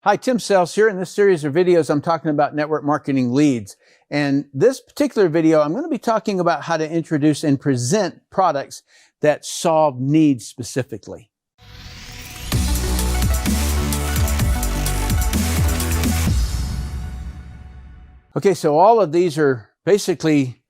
Hi, Tim Sells here. In this series of videos, I'm talking about network marketing leads. And this particular video, I'm going to be talking about how to introduce and present products that solve needs specifically. Okay, so all of these are basically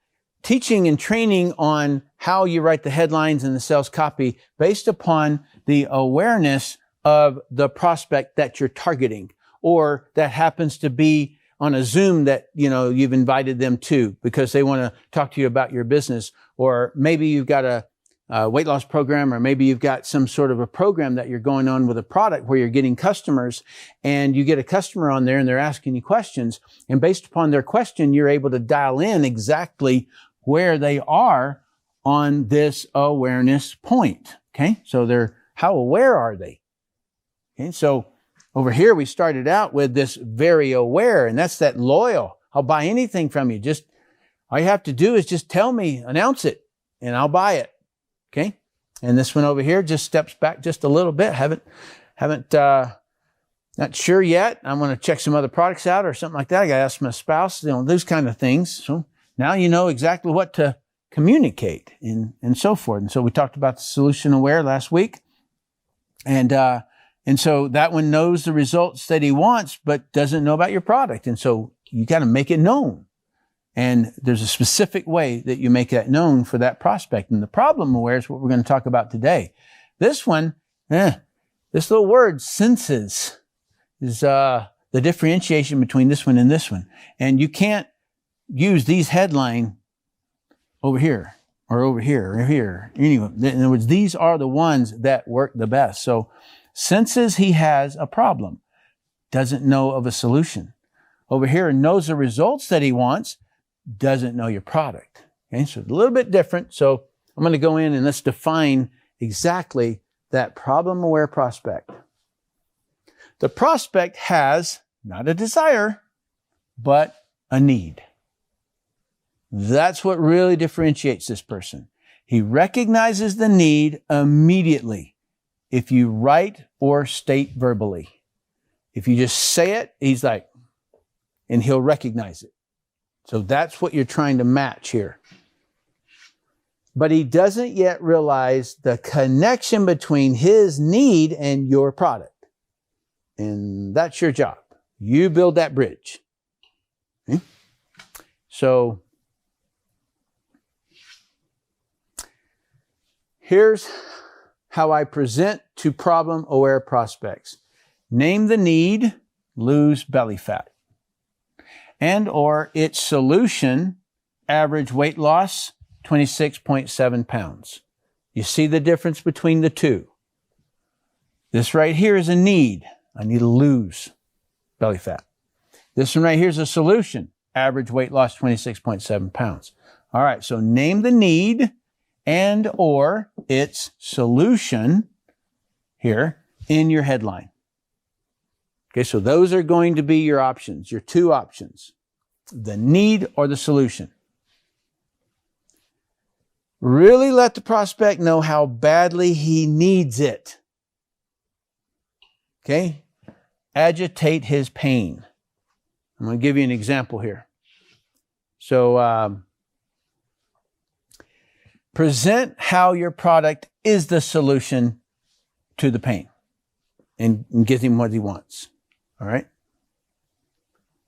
teaching and training on how you write the headlines and the sales copy based upon the awareness of the prospect that you're targeting, or that happens to be on a Zoom that, you've invited them to because they want to talk to you about your business. Or maybe you've got a weight loss program, or maybe you've got some sort of a program that you're going on with a product where you're getting customers, and you get a customer on there and they're asking you questions. And based upon their question, you're able to dial in exactly where they are on this awareness point. Okay. So how aware are they? Okay. So over here, we started out with this very aware, and that's that loyal. I'll buy anything from you. Just all you have to do is just tell me, announce it, and I'll buy it. Okay. And this one over here just steps back just a little bit. Not sure yet. I'm going to check some other products out or something like that. I got to ask my spouse, those kind of things. So now you know exactly what to communicate and so forth. And so we talked about the solution aware last week. And so that one knows the results that he wants, but doesn't know about your product. And so you got to make it known. And there's a specific way that you make that known for that prospect. And the problem aware is what we're going to talk about today. This one, this little word, senses, is the differentiation between this one and this one. And you can't use these headline over here or over here or here. Anyway, in other words, these are the ones that work the best. So senses he has a problem, doesn't know of a solution. Over here, knows the results that he wants, doesn't know your product. Okay, so a little bit different. So I'm going to go in and let's define exactly that problem-aware prospect. The prospect has not a desire, but a need. That's what really differentiates this person. He recognizes the need immediately if you write or state verbally. If you just say it, he's like, and he'll recognize it. So that's what you're trying to match here. But he doesn't yet realize the connection between his need and your product. And that's your job. You build that bridge. Okay? So here's how I present to problem-aware prospects. Name the need, lose belly fat. And or its solution, average weight loss, 26.7 pounds. You see the difference between the two. This right here is a need. I need to lose belly fat. This one right here is a solution, average weight loss, 26.7 pounds. All right, so name the need and or its solution here in your headline. Okay, so those are going to be your options, your two options, the need or the solution. Really let the prospect know how badly he needs it. Okay, agitate his pain. I'm going to give you an example here. So, present how your product is the solution to the pain and get him what he wants. All right.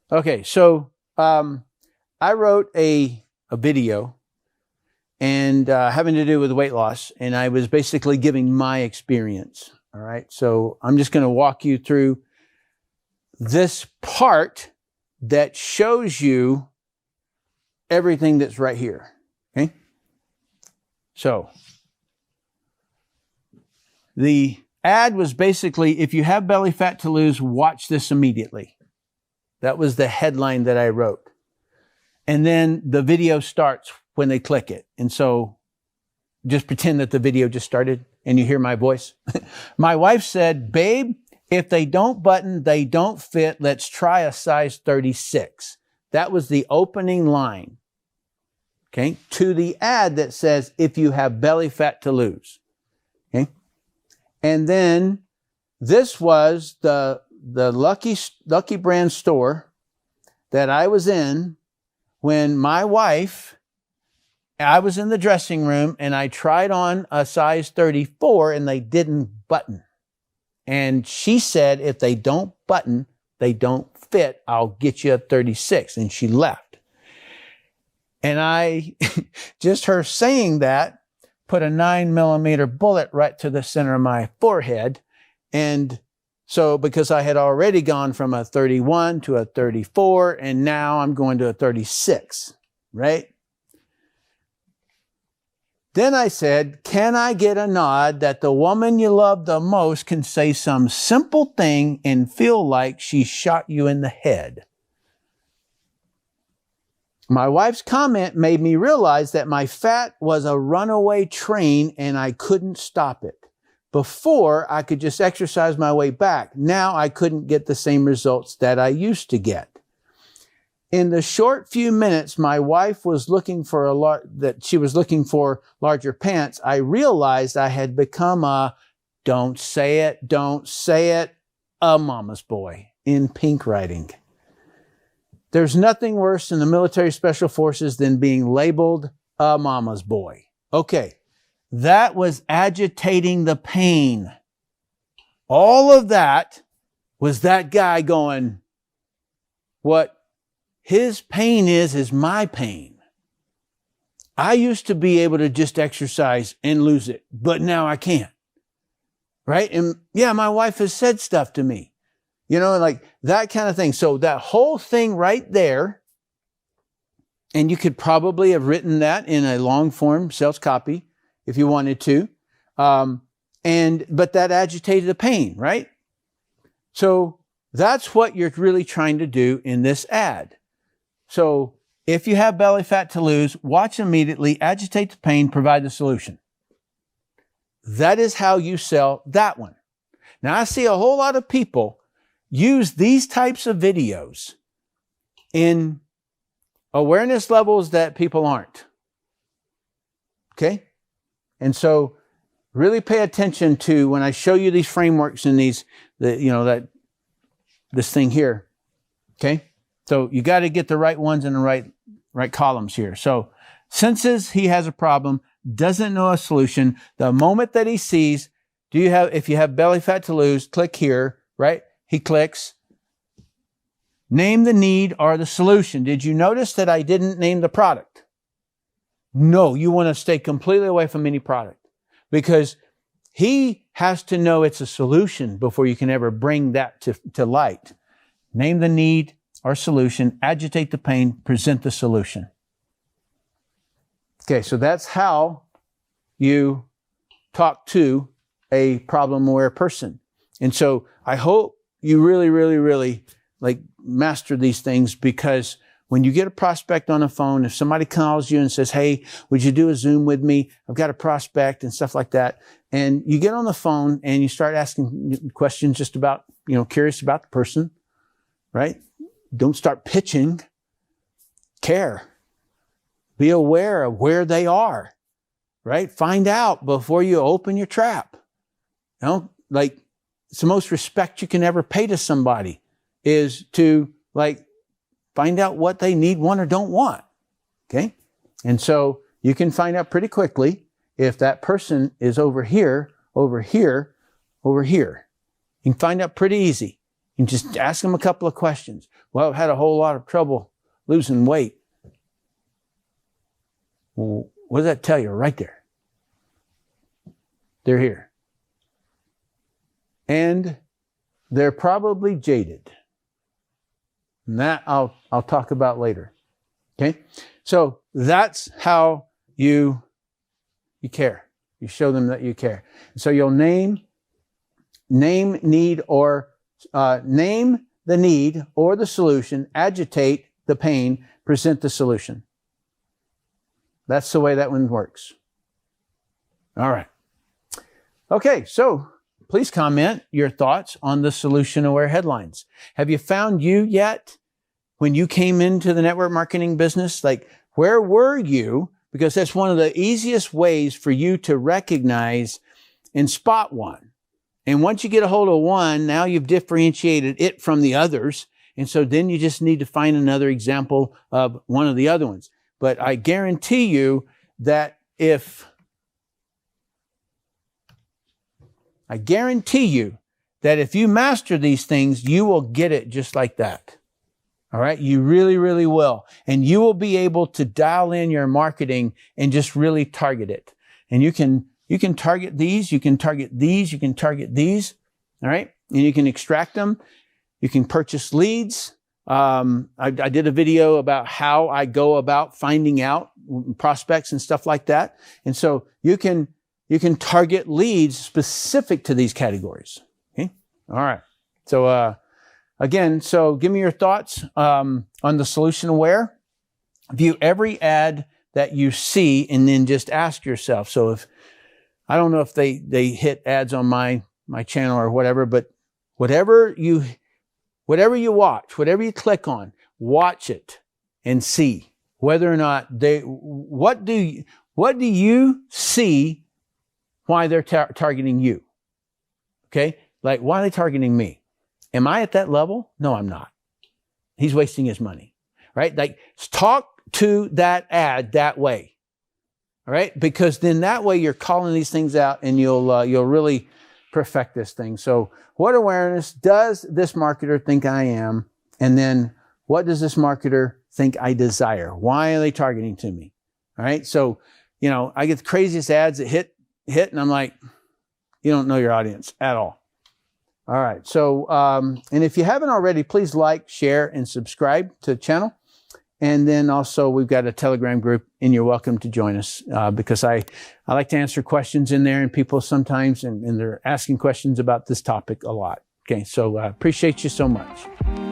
Okay. So, I wrote a video and, having to do with weight loss, and I was basically giving my experience. All right. So I'm just going to walk you through this part that shows you everything that's right here. Okay. So the ad was basically, if you have belly fat to lose, watch this immediately. That was the headline that I wrote. And then the video starts when they click it. And so just pretend that the video just started and you hear my voice. My wife said, babe, if they don't button, they don't fit. Let's try a size 36. That was the opening line. Okay, to the ad that says, if you have belly fat to lose. Okay. And then this was the the Lucky Brand store that I was in when my wife, I was in the dressing room and I tried on a size 34 and they didn't button. And she said, if they don't button, they don't fit. I'll get you a 36. And she left. And I, just her saying that, put a 9mm bullet right to the center of my forehead. And so, because I had already gone from a 31 to a 34, and now I'm going to a 36, right? Then I said, can I get a nod that the woman you love the most can say some simple thing and feel like she shot you in the head? My wife's comment made me realize that my fat was a runaway train and I couldn't stop it. Before, I could just exercise my way back. Now I couldn't get the same results that I used to get. In the short few minutes my wife was looking for larger pants, I realized I had become a don't say it, a mama's boy in pink writing. There's nothing worse in the military special forces than being labeled a mama's boy. Okay, that was agitating the pain. All of that was that guy going, what his pain is my pain. I used to be able to just exercise and lose it, but now I can't. Right? And yeah, my wife has said stuff to me, like that kind of thing. So that whole thing right there, and you could probably have written that in a long form sales copy if you wanted to. But that agitated the pain, right? So that's what you're really trying to do in this ad. So if you have belly fat to lose, watch immediately, agitate the pain, provide the solution. That is how you sell that one. Now, I see a whole lot of people use these types of videos in awareness levels that people aren't. Okay? And so really pay attention to when I show you these frameworks and this thing here. Okay? So you got to get the right ones in the right columns here. So senses he has a problem, doesn't know a solution. The moment that he sees, if you have belly fat to lose, click here, right? He clicks. Name the need or the solution. Did you notice that I didn't name the product? No, you want to stay completely away from any product because he has to know it's a solution before you can ever bring that to light. Name the need or solution, agitate the pain, present the solution. Okay, so that's how you talk to a problem-aware person. And so I hope you really, really, really master these things, because when you get a prospect on the phone, if somebody calls you and says, hey, would you do a Zoom with me? I've got a prospect and stuff like that. And you get on the phone and you start asking questions just about, curious about the person, right? Don't start pitching. Care. Be aware of where they are, right? Find out before you open your trap. It's the most respect you can ever pay to somebody is to find out what they need, want, or don't want. Okay? And so you can find out pretty quickly if that person is over here, over here, over here. You can find out pretty easy. You can just ask them a couple of questions. Well, I've had a whole lot of trouble losing weight. Well, what does that tell you right there? They're here. And they're probably jaded. And that I'll talk about later. Okay? So that's how you care. You show them that you care. So you'll name the need or the solution, agitate the pain, present the solution. That's the way that one works. All right. Okay, so please comment your thoughts on the solution-aware headlines. Have you found you yet when you came into the network marketing business? Where were you? Because that's one of the easiest ways for you to recognize and spot one. And once you get a hold of one, now you've differentiated it from the others. And so then you just need to find another example of one of the other ones. But I guarantee you that if you master these things, you will get it just like that. All right. You really, really will. And you will be able to dial in your marketing and just really target it. And you can target these, you can target these, you can target these. All right. And you can extract them. You can purchase leads. I did a video about how I go about finding out prospects and stuff like that. And so you can target leads specific to these categories. Okay. All right. So, again, so give me your thoughts, on the Solution Aware. View every ad that you see and then just ask yourself. So if, I don't know if they hit ads on my channel or whatever, but whatever you watch, whatever you click on, watch it and see whether or not what do you see why they're targeting you? Okay. Like, why are they targeting me? Am I at that level? No, I'm not. He's wasting his money, right? Like, talk to that ad that way. All right. Because then that way you're calling these things out and you'll really perfect this thing. So what awareness does this marketer think I am? And then what does this marketer think I desire? Why are they targeting to me? All right. So, I get the craziest ads that hit, and I'm like, you don't know your audience at all. All right. So, and if you haven't already, please like, share, and subscribe to the channel. And then also we've got a Telegram group, and you're welcome to join us, because I like to answer questions in there, and people sometimes, and they're asking questions about this topic a lot. Okay. So, appreciate you so much.